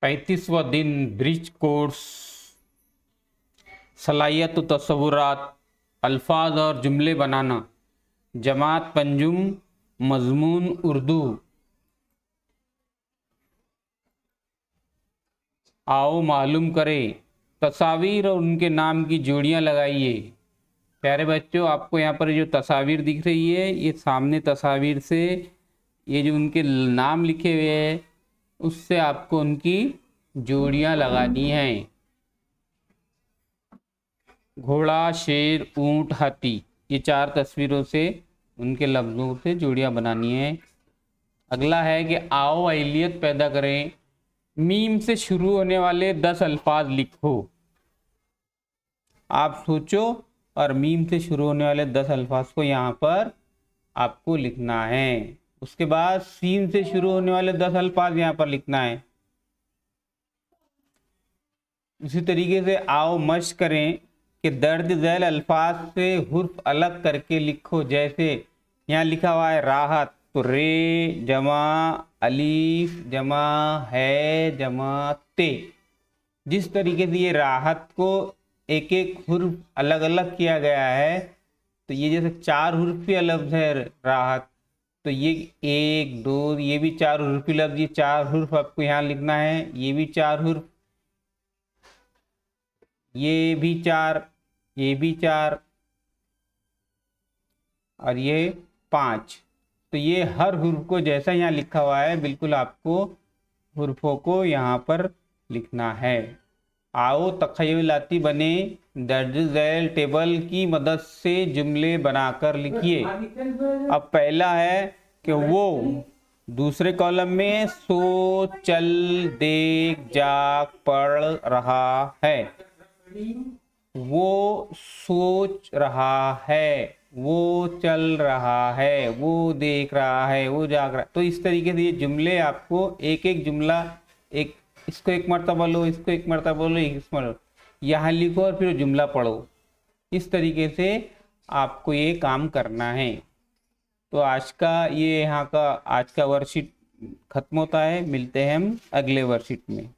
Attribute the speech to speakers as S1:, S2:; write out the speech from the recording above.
S1: 35वां दिन bridge course सलाहियत तस्वुरात, अल्फाज और जुमले बनाना, जमात पंजुम, मजमून उर्दू। आओ मालूम करें, तस्वीर और उनके नाम की जोड़ियां लगाइए। प्यारे बच्चों, आपको यहाँ पर जो तस्वीर दिख रही है, ये सामने तस्वीर से ये जो उनके नाम लिखे हुए हैं उससे आपको उनकी जोड़ियां लगानी हैं। घोड़ा, शेर, ऊंट, हाथी, ये 4 तस्वीरों से उनके लफ्जों से जोड़ियां बनानी है। अगला है कि आओ अहलियत पैदा करें, मीम से शुरू होने वाले 10 अल्फाज लिखो। आप सोचो और मीम से शुरू होने वाले 10 अल्फाज को यहाँ पर आपको लिखना है। उसके बाद सीन से शुरू होने वाले 10 अल्फाज यहाँ पर लिखना है। उसी तरीके से आओ मश्क करें कि दर्ज झैल अल्फाज से हुर्फ अलग करके लिखो। जैसे यहाँ लिखा हुआ है राहत, तो रे जमा अलीफ जमा है जमा ते। जिस तरीके से ये राहत को एक एक हुर्फ अलग अलग किया गया है, तो ये जैसे 4 हुर्फी लफ्ज है राहत, तो ये 1 2 ये भी 4 हुर्फी लफ्ज, ये 4 हुर्फ आपको यहाँ लिखना है। ये भी 4 हुर्फ, ये भी 4, ये भी 4 और ये 5। तो ये हर हुर्फ को जैसा यहाँ लिखा हुआ है बिल्कुल आपको हुर्फों को यहाँ पर लिखना है। आओ तख़य्युलाती बने, दर्ज झैल टेबल की मदद से जुमले बनाकर लिखिए। अब पहला है कि वो, दूसरे कॉलम में सो चल देख जाग पढ़ रहा है। वो सोच रहा है, वो चल रहा है, वो देख रहा है, वो जाग रहा है। तो इस तरीके से ये जुमले आपको एक एक जुमला, एक इसको एक मरतबा बोलो, इसको एक मरतबा बोलो, इसमें यहाँ लिखो और फिर जुमला पढ़ो। इस तरीके से आपको ये काम करना है। तो आज का ये यहाँ का आज का वर्कशीट खत्म होता है। मिलते हैं हम अगले वर्कशीट में।